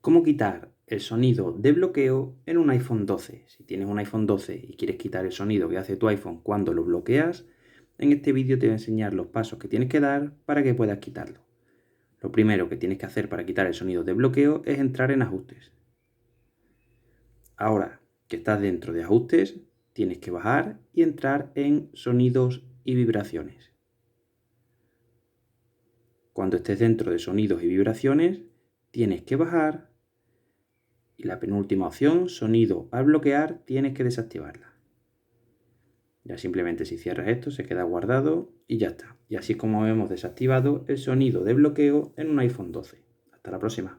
¿Cómo quitar el sonido de bloqueo en un iPhone 12? Si tienes un iPhone 12 y quieres quitar el sonido que hace tu iPhone cuando lo bloqueas, en este vídeo te voy a enseñar los pasos que tienes que dar para que puedas quitarlo. Lo primero que tienes que hacer para quitar el sonido de bloqueo es entrar en ajustes. Ahora que estás dentro de ajustes, tienes que bajar y entrar en sonidos y vibraciones. Cuando estés dentro de sonidos y vibraciones, tienes que bajar y la penúltima opción, sonido al bloquear, tienes que desactivarla. Ya simplemente si cierras esto se queda guardado y ya está. Y así es como hemos desactivado el sonido de bloqueo en un iPhone 12. Hasta la próxima.